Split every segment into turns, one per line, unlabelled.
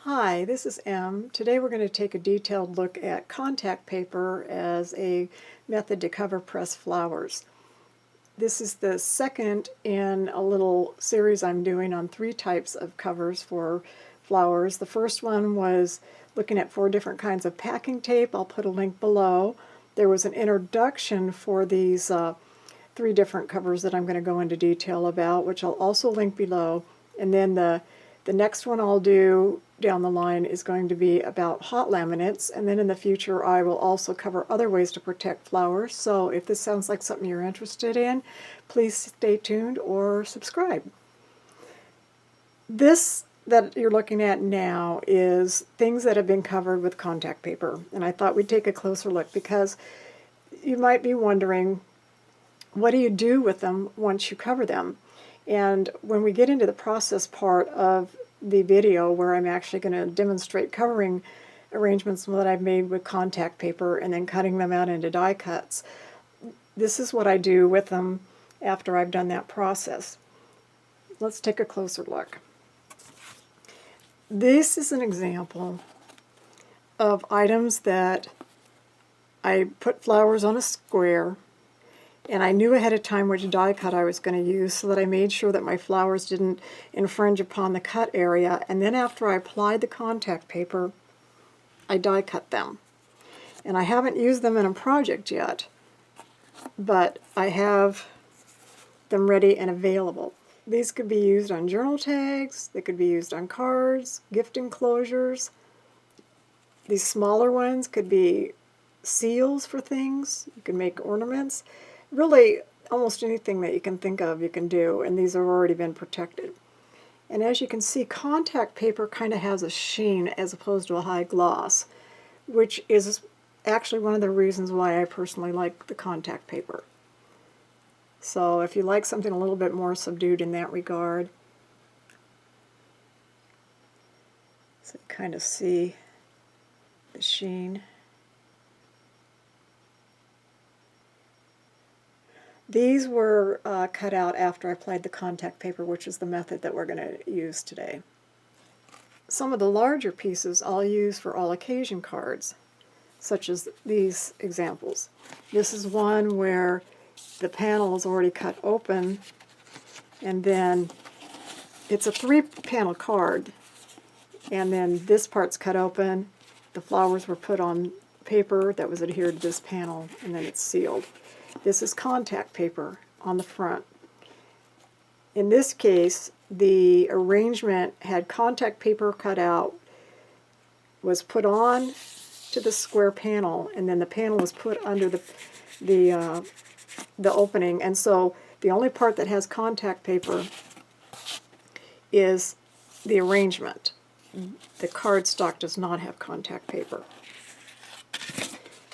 Hi, this is Em. Today we're going to take a detailed look at contact paper as a method to cover press flowers. This is the second in a little series I'm doing on 3 types of covers for flowers. The first one was looking at 4 different kinds of packing tape. I'll put a link below. There was an introduction for these 3 different covers that I'm going to go into detail about, which I'll also link below. And then the next one I'll do down the line is going to be about hot laminates, and then in the future I will also cover other ways to protect flowers. So if this sounds like something you're interested in, please stay tuned or subscribe. This that you're looking at now is things that have been covered with contact paper, and I thought we'd take a closer look because you might be wondering, what do you do with them once you cover them? And when we get into the process part of the video where I'm actually going to demonstrate covering arrangements that I've made with contact paper and then cutting them out into die cuts, this is what I do with them after I've done that process. Let's take a closer look. This is an example of items that I put flowers on a square, and I knew ahead of time which die cut I was going to use so that I made sure that my flowers didn't infringe upon the cut area. And then after I applied the contact paper, I die cut them. And I haven't used them in a project yet, but I have them ready and available. These could be used on journal tags, they could be used on cards, gift enclosures. These smaller ones could be seals for things. You can make ornaments. Really, almost anything that you can think of you can do, and these have already been protected. And as you can see, contact paper kind of has a sheen as opposed to a high gloss, which is actually one of the reasons why I personally like the contact paper. So if you like something a little bit more subdued in that regard, so you kind of see the sheen. These were cut out after I applied the contact paper, which is the method that we're going to use today. Some of the larger pieces I'll use for all occasion cards, such as these examples. This is one where the panel is already cut open, and then it's a 3-panel card, and then this part's cut open, the flowers were put on paper that was adhered to this panel, and then it's sealed. This is contact paper on the front. In this case, the arrangement had contact paper cut out, was put on to the square panel, and then the panel was put under the opening. And so the only part that has contact paper is the arrangement. The cardstock does not have contact paper.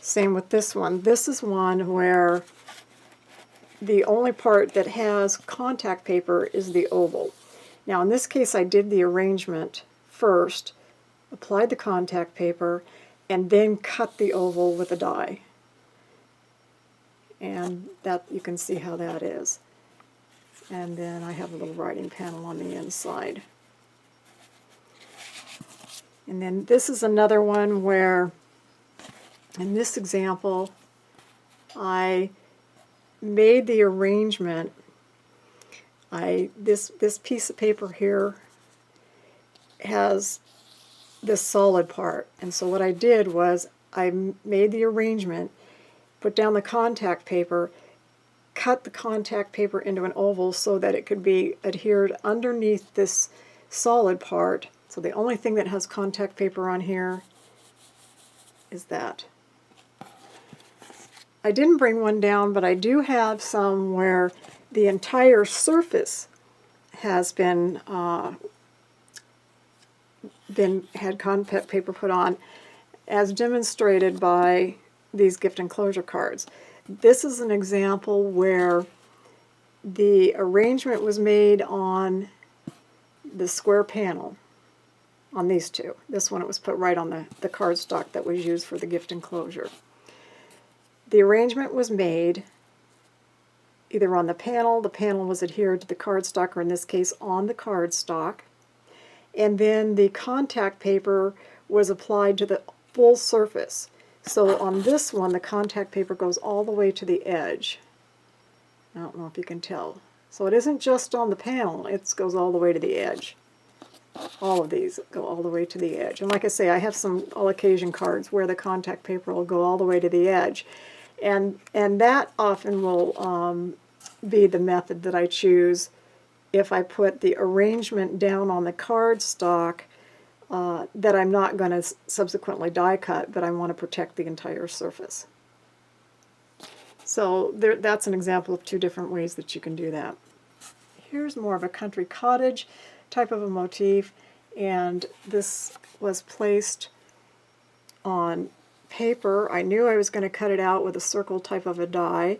Same with this one. This is one where the only part that has contact paper is the oval. Now in this case I did the arrangement first, applied the contact paper, and then cut the oval with a die. And that, you can see how that is. And then I have a little writing panel on the inside. And then this is another one where, in this example, I made the arrangement. This piece of paper here has this solid part, and so what I did was I made the arrangement, put down the contact paper, cut the contact paper into an oval so that it could be adhered underneath this solid part. So the only thing that has contact paper on here is that. I didn't bring one down, but I do have some where the entire surface has been had contact paper put on, as demonstrated by these gift enclosure cards. This is an example where the arrangement was made on the square panel on these two. This one, it was put right on the cardstock that was used for the gift enclosure. The arrangement was made either on the panel was adhered to the cardstock, or in this case on the cardstock, and then the contact paper was applied to the full surface. So on this one, the contact paper goes all the way to the edge. I don't know if you can tell. So it isn't just on the panel, it goes all the way to the edge. All of these go all the way to the edge. And like I say, I have some all occasion cards where the contact paper will go all the way to the edge. And that often will be the method that I choose if I put the arrangement down on the cardstock that I'm not going to subsequently die cut, but I want to protect the entire surface. So that's an example of two different ways that you can do that. Here's more of a country cottage type of a motif, and this was placed on paper. I knew I was going to cut it out with a circle type of a die,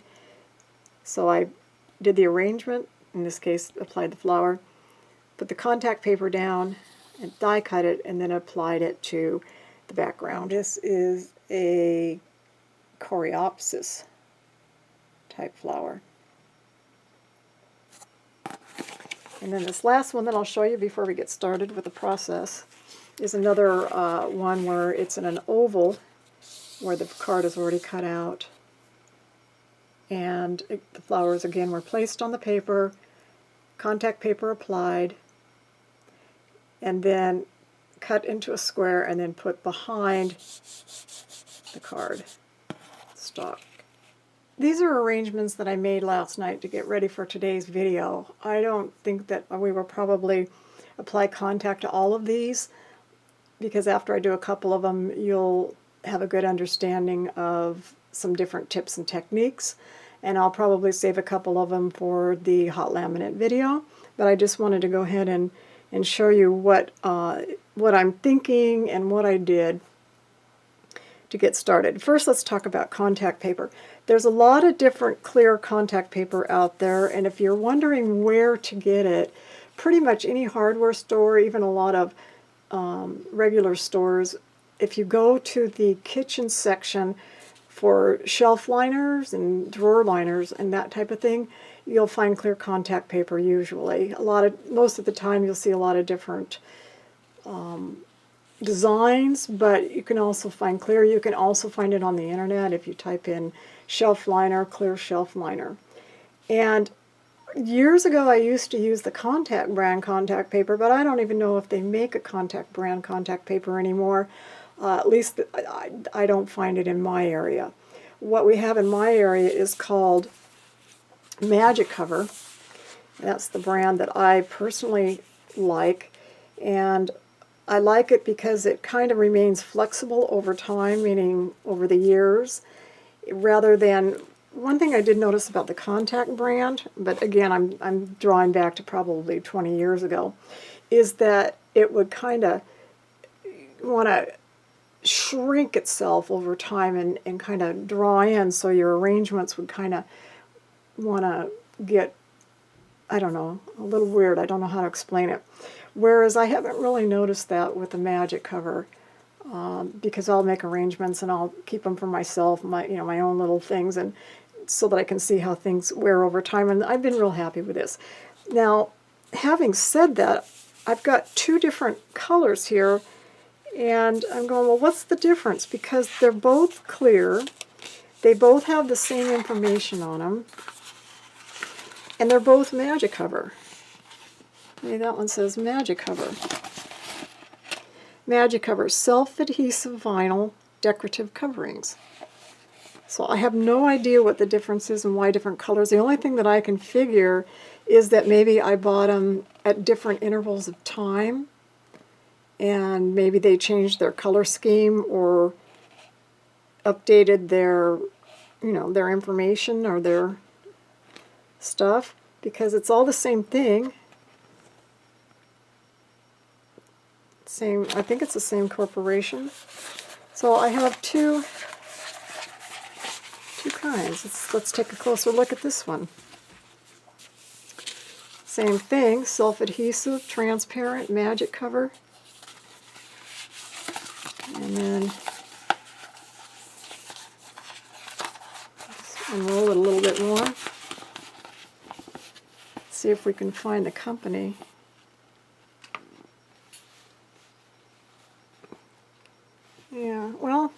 so I did the arrangement, in this case applied the flower, put the contact paper down and die cut it, and then applied it to the background. This is a Coreopsis type flower. And then this last one that I'll show you before we get started with the process is another one where it's in an oval where the card is already cut out. And the flowers again were placed on the paper, contact paper applied, and then cut into a square and then put behind the card stock. These are arrangements that I made last night to get ready for today's video. I don't think that we will probably apply contact to all of these, because after I do a couple of them, you'll have a good understanding of some different tips and techniques, and I'll probably save a couple of them for the hot laminate video. But I just wanted to go ahead and show you what I'm thinking and what I did to get started. First, let's talk about contact paper. There's a lot of different clear contact paper out there, and if you're wondering where to get it, pretty much any hardware store, even a lot of regular stores, if you go to the kitchen section for shelf liners and drawer liners and that type of thing, you'll find clear contact paper usually. Most of the time you'll see a lot of different designs, but you can also find clear. You can also find it on the internet if you type in shelf liner, clear shelf liner. And years ago I used to use the Contact brand contact paper, but I don't even know if they make a Contact brand contact paper anymore. At least I don't find it in my area. What we have in my area is called Magic Cover. That's the brand that I personally like, and I like it because it kind of remains flexible over time, meaning over the years, rather than, one thing I did notice about the Contact brand, but again I'm drawing back to probably 20 years ago, is that it would kind of want to shrink itself over time and kind of draw in, so your arrangements would kind of want to get, I don't know, a little weird. I don't know how to explain it. Whereas I haven't really noticed that with the Magic Cover, because I'll make arrangements and I'll keep them for myself, my own little things, and so that I can see how things wear over time. And I've been real happy with this. Now, having said that, I've got two different colors here, and I'm going, well, what's the difference? Because they're both clear, they both have the same information on them, and they're both Magic Cover. Maybe that one says Magic Cover. Magic Cover, self-adhesive vinyl decorative coverings. So I have no idea what the difference is and why different colors. The only thing that I can figure is that maybe I bought them at different intervals of time, and maybe they changed their color scheme or updated their, their information or their stuff, because it's all the same thing. I think it's the same corporation. So I have two kinds. Let's take a closer look at this one. Same thing, self-adhesive, transparent, Magic Cover. And then just unroll it a little bit more. See if we can find the company. Yeah, well,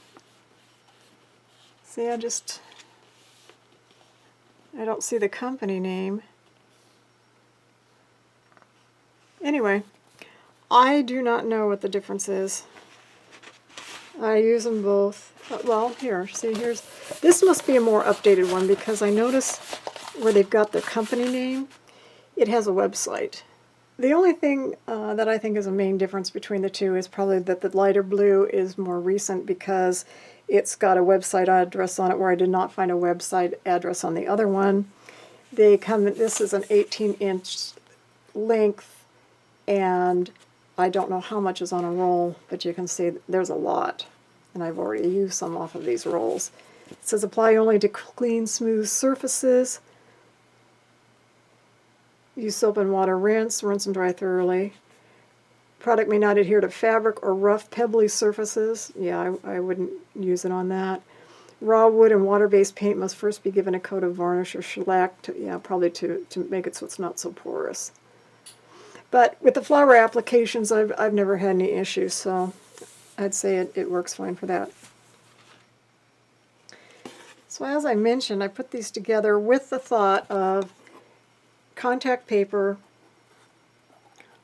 see, I don't see the company name. Anyway, I do not know what the difference is. I use them both. Well, here, see, this must be a more updated one because I notice where they've got their company name, it has a website. The only thing that I think is a main difference between the two is probably that the lighter blue is more recent because it's got a website address on it where I did not find a website address on the other one. This is an 18-inch length, and I don't know how much is on a roll, but you can see there's a lot, and I've already used some off of these rolls. It says apply only to clean, smooth surfaces. Use soap and water, rinse and dry thoroughly. Product may not adhere to fabric or rough, pebbly surfaces. Yeah, I wouldn't use it on that. Raw wood and water-based paint must first be given a coat of varnish or shellac, probably to make it so it's not so porous. But with the flower applications, I've never had any issues, so I'd say it works fine for that. So as I mentioned, I put these together with the thought of contact paper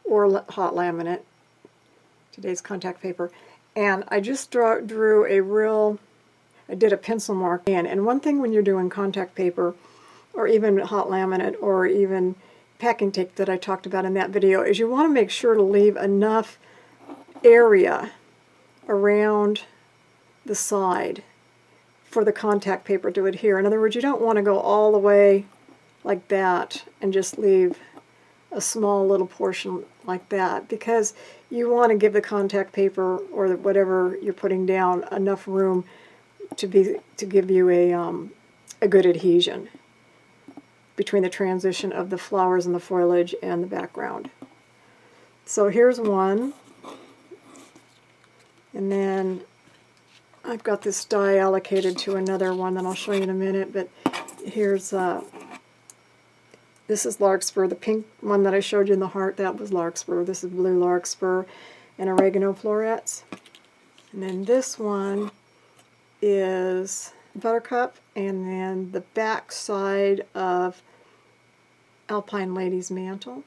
or hot laminate, today's contact paper, and I just drew I did a pencil mark in. And one thing when you're doing contact paper or even hot laminate or even packing tape that I talked about in that video is you want to make sure to leave enough area around the side for the contact paper to adhere. In other words, you don't want to go all the way like that and just leave a small little portion like that, because you want to give the contact paper or whatever you're putting down enough room to give you a good adhesion between the transition of the flowers and the foliage and the background. So here's one, and then I've got this die allocated to another one that I'll show you in a minute, but here's this is larkspur. The pink one that I showed you in the heart, that was larkspur. This is blue larkspur and oregano florets. And then this one is buttercup, and then the back side of Alpine Lady's Mantle.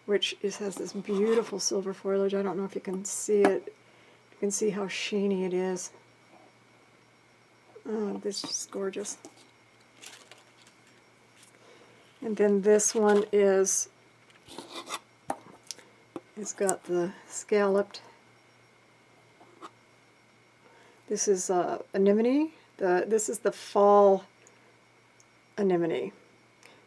Which has this beautiful silver foliage. I don't know if you can see it. You can see how sheeny it is. Oh, this is just gorgeous. And then this one it's got the scalloped. This is anemone. This is the fall anemone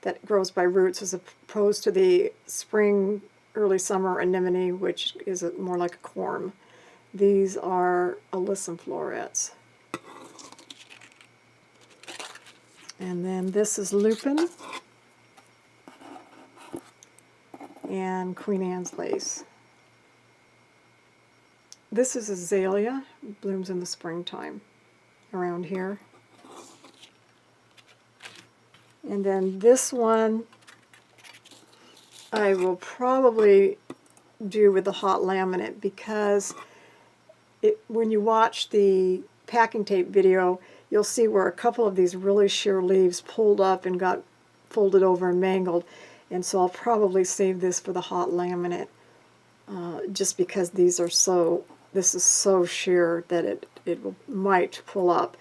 that grows by roots as opposed to the spring, early summer anemone, which is more like a corm. These are alyssum florets. And then this is lupin and Queen Anne's lace. This is azalea, blooms in the springtime around here. And then this one I will probably do with the hot laminate, because when you watch the packing tape video, you'll see where a couple of these really sheer leaves pulled up and got folded over and mangled. And so I'll probably save this for the hot laminate, just because this is so sheer that it might pull up.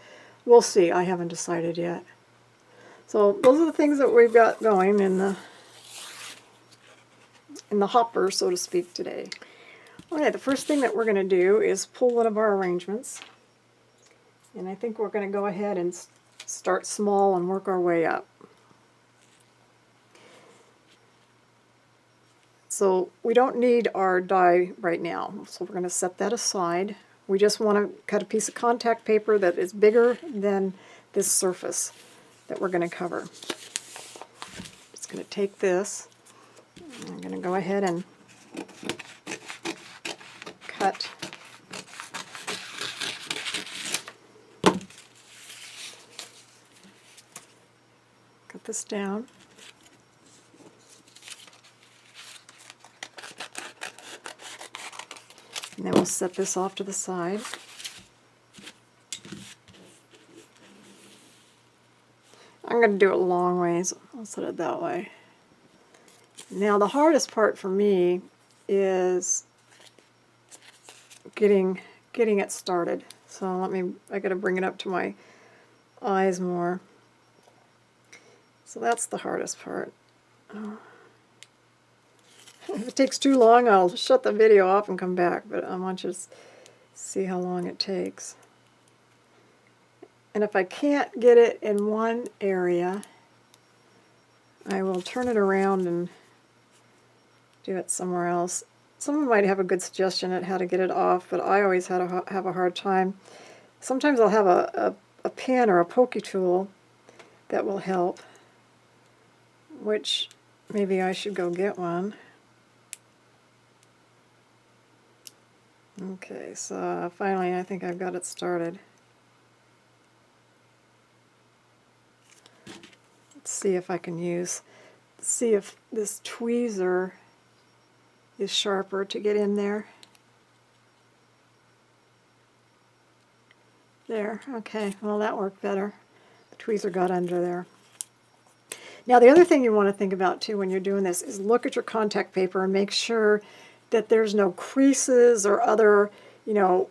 We'll see. I haven't decided yet. So those are the things that we've got going in the hopper, so to speak, today. Okay, the first thing that we're going to do is pull one of our arrangements. And I think we're going to go ahead and start small and work our way up. So we don't need our die right now, so we're going to set that aside. We just want to cut a piece of contact paper that is bigger than this surface that we're going to cover. Just going to take this, and I'm going to go ahead and cut this down. And then we'll set this off to the side. I'm going to do it long ways. I'll set it that way. Now the hardest part for me is getting it started. So I got to bring it up to my eyes more. So that's the hardest part. If it takes too long, I'll shut the video off and come back, but I want you to see how long it takes. And if I can't get it in one area, I will turn it around and do it somewhere else. Someone might have a good suggestion at how to get it off, but I always have a hard time. Sometimes I'll have a pin or a pokey tool that will help, which maybe I should go get one. Okay, so finally I think I've got it started. Let's see if I can see if this tweezer is sharper to get in there. There, okay, well that worked better. The tweezer got under there. Now the other thing you want to think about too when you're doing this is look at your contact paper and make sure that there's no creases or other, you know,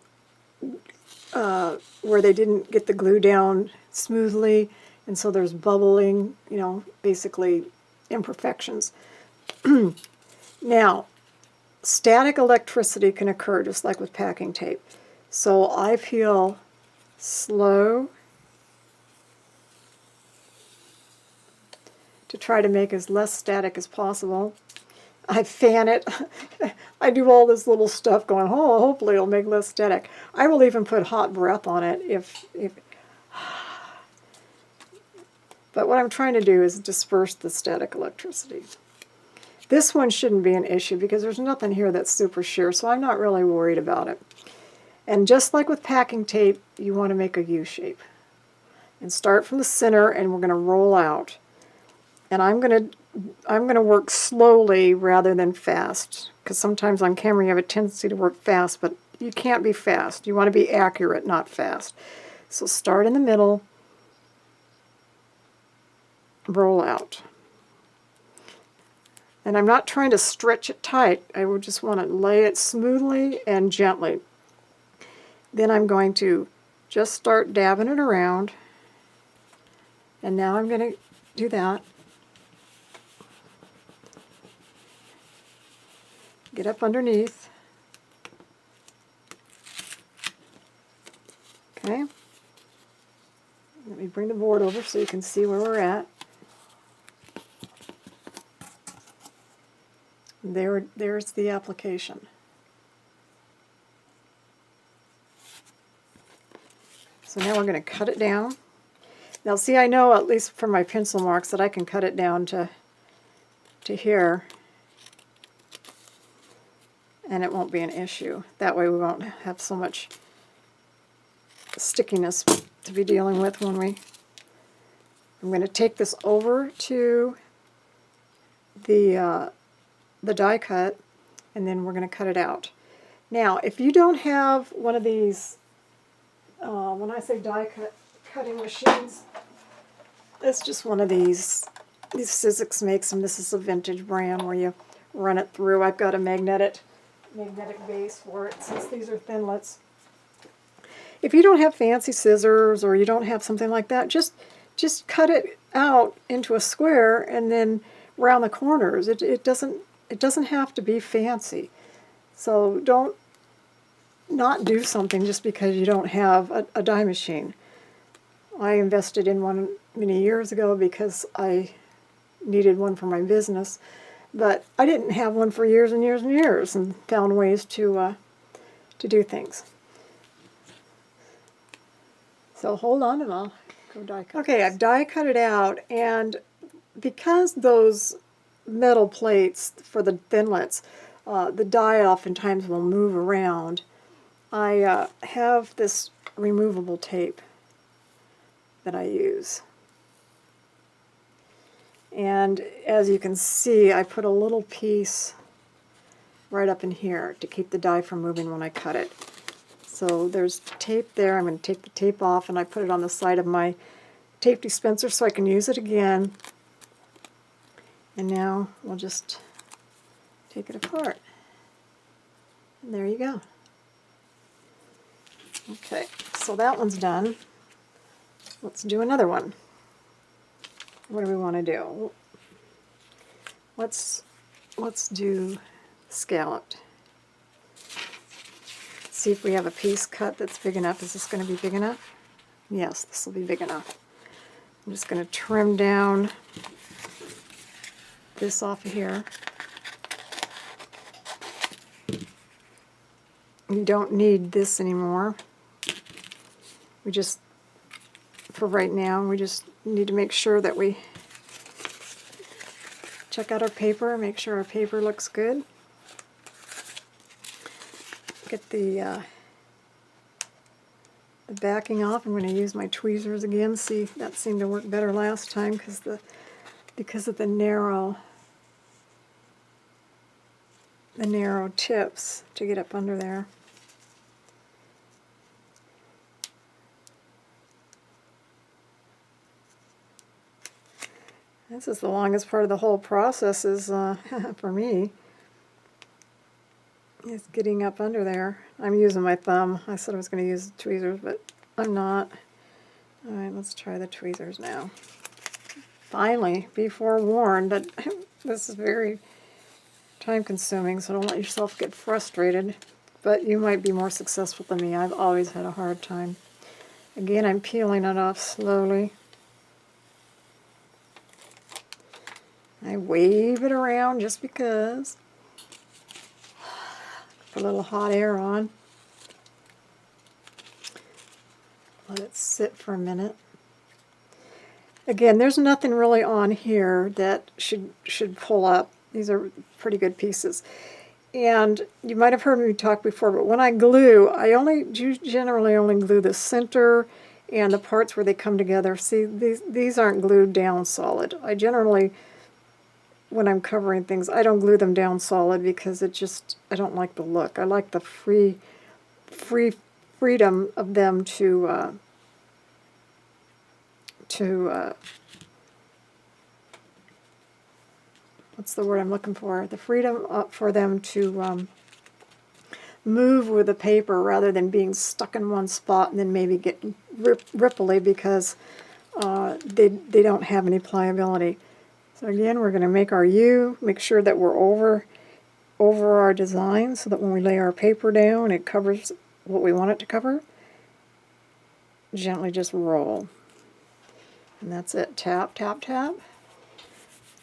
where they didn't get the glue down smoothly, and so there's bubbling, you know, basically imperfections. Now, static electricity can occur just like with packing tape. So I peel slow to try to make as less static as possible. I fan it. I do all this little stuff going, oh, hopefully it'll make less static. I will even put hot breath on it if but what I'm trying to do is disperse the static electricity. This one shouldn't be an issue because there's nothing here that's super sheer, so I'm not really worried about it. And just like with packing tape, you want to make a U shape. And start from the center, and we're going to roll out. And I'm going to work slowly rather than fast, because sometimes on camera you have a tendency to work fast, but you can't be fast. You want to be accurate, not fast. So start in the middle, roll out. And I'm not trying to stretch it tight. I would just want to lay it smoothly and gently. Then I'm going to just start dabbing it around. And now I'm going to do that. Get up underneath. Okay. Let me bring the board over so you can see where we're at. There's the application. So now we're going to cut it down. Now see, I know at least from my pencil marks that I can cut it down to here, and it won't be an issue. That way we won't have so much stickiness to be dealing with when I'm going to take this over to the die cut, and then we're going to cut it out. Now, if you don't have one of these, when I say cutting machines, it's just one of these. Sizzix makes them. This is a vintage brand where you run it through. I've got a magnetic base for it since these are thinlets. If you don't have fancy scissors or you don't have something like that, just cut it out into a square and then round the corners. It doesn't have to be fancy. So don't not do something just because you don't have a die machine. I invested in one many years ago because I needed one for my business, but I didn't have one for years and years and years, and found ways to do things. So hold on and I'll go die cut. Okay, I've die cut it out, and because those metal plates for the thinlets, the die oftentimes will move around, I have this removable tape that I use. And as you can see, I put a little piece right up in here to keep the die from moving when I cut it. So there's tape there. I'm going to take the tape off, and I put it on the side of my tape dispenser so I can use it again. And now we'll just take it apart. And there you go. Okay, so that one's done. Let's do another one. What do we want to do? Let's do scalloped. See if we have a piece cut that's big enough. Is this going to be big enough? Yes, this will be big enough. I'm just going to trim down this off of here. You don't need this anymore. We just, for right now, we just need to make sure that we check out our paper, make sure our paper looks good. Get the backing off. I'm going to use my tweezers again. See, that seemed to work better last time because of the narrow tips to get up under there. This is the longest part of the whole process is for me. It's getting up under there. I'm using my thumb. I said I was going to use the tweezers, but I'm not. Alright, let's try the tweezers now. Finally, be forewarned that this is very time consuming, so don't let yourself get frustrated. But you might be more successful than me. I've always had a hard time. Again, I'm peeling it off slowly. I wave it around just because. Put a little hot air on. Let it sit for a minute. Again, there's nothing really on here that should pull up. These are pretty good pieces. And you might have heard me talk before, but when I glue, I generally only glue the center and the parts where they come together. See, these aren't glued down solid. I generally, when I'm covering things, I don't glue them down solid because I don't like the look. I like the freedom of them to what's the word I'm looking for? The freedom for them to move with the paper rather than being stuck in one spot and then maybe get ripply because they don't have any pliability. So again, we're going to make our U, make sure that we're over our design so that when we lay our paper down, it covers what we want it to cover. Gently just roll. And that's it. Tap, tap, tap.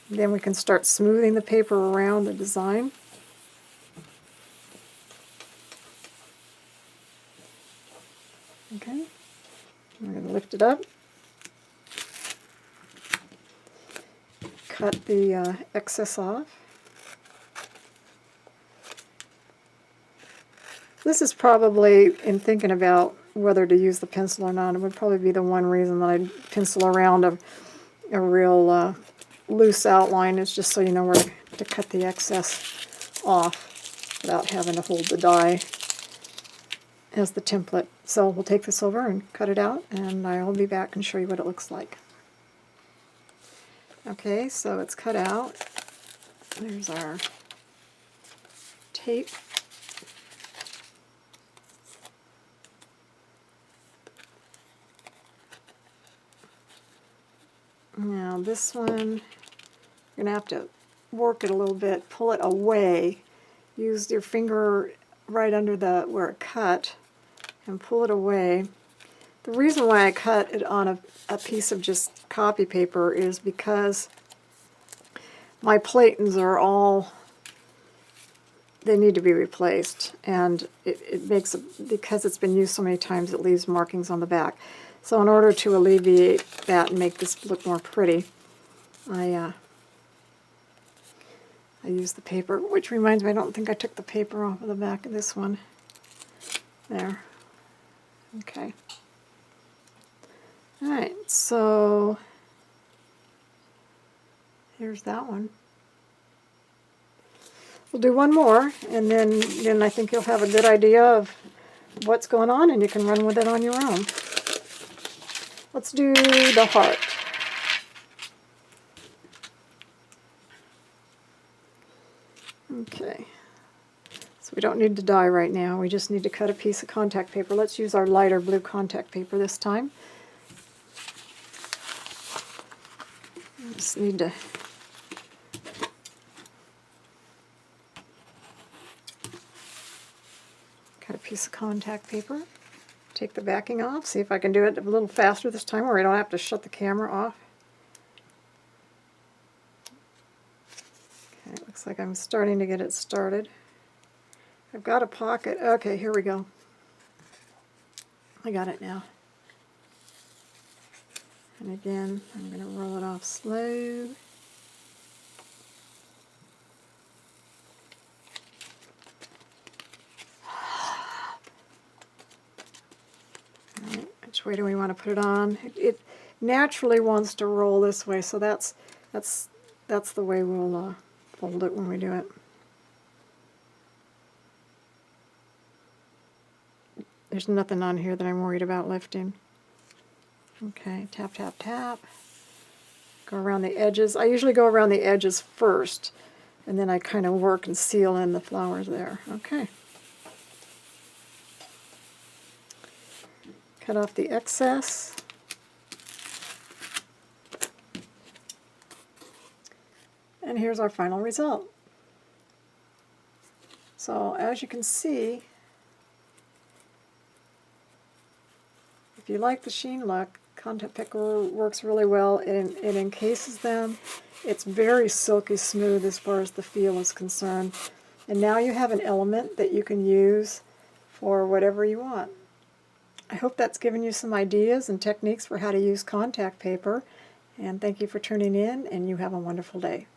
Then we can start smoothing the paper around the design. Okay. We're going to lift it up. Cut the excess off. This is probably, in thinking about whether to use the pencil or not, it would probably be the one reason that I'd pencil around a real loose outline, is just so you know where to cut the excess off without having to hold the die as the template. So we'll take this over and cut it out, and I'll be back and show you what it looks like. Okay, so it's cut out. There's our tape. Now this one, you're going to have to work it a little bit, pull it away. Use your finger right under where it cut and pull it away. The reason why I cut it on a piece of just copy paper is because my platens are all, they need to be replaced, and it makes, because it's been used so many times, it leaves markings on the back. So in order to alleviate that and make this look more pretty, I use the paper, which reminds me, I don't think I took the paper off of the back of this one. There. Okay. Alright, so here's that one. We'll do one more, and then I think you'll have a good idea of what's going on, and you can run with it on your own. Let's do the heart. Okay, so we don't need to dye right now, we just need to cut a piece of contact paper. Let's use our lighter blue contact paper this time. Just need to cut a piece of contact paper. Take the backing off, see if I can do it a little faster this time where I don't have to shut the camera off. Okay, it looks like I'm starting to get it started. I've got a pocket. Okay, here we go. I got it now. And again, I'm going to roll it off slow. Alright, which way do we want to put it on? It naturally wants to roll this way, so that's the way we'll fold it when we do it. There's nothing on here that I'm worried about lifting. Okay, tap, tap, tap. Go around the edges. I usually go around the edges first, and then I kind of work and seal in the flowers there. Okay. Cut off the excess. And here's our final result. So as you can see, if you like the sheen look, contact paper works really well. It encases them. It's very silky smooth as far as the feel is concerned. And now you have an element that you can use for whatever you want. I hope that's given you some ideas and techniques for how to use contact paper. And thank you for tuning in, and you have a wonderful day.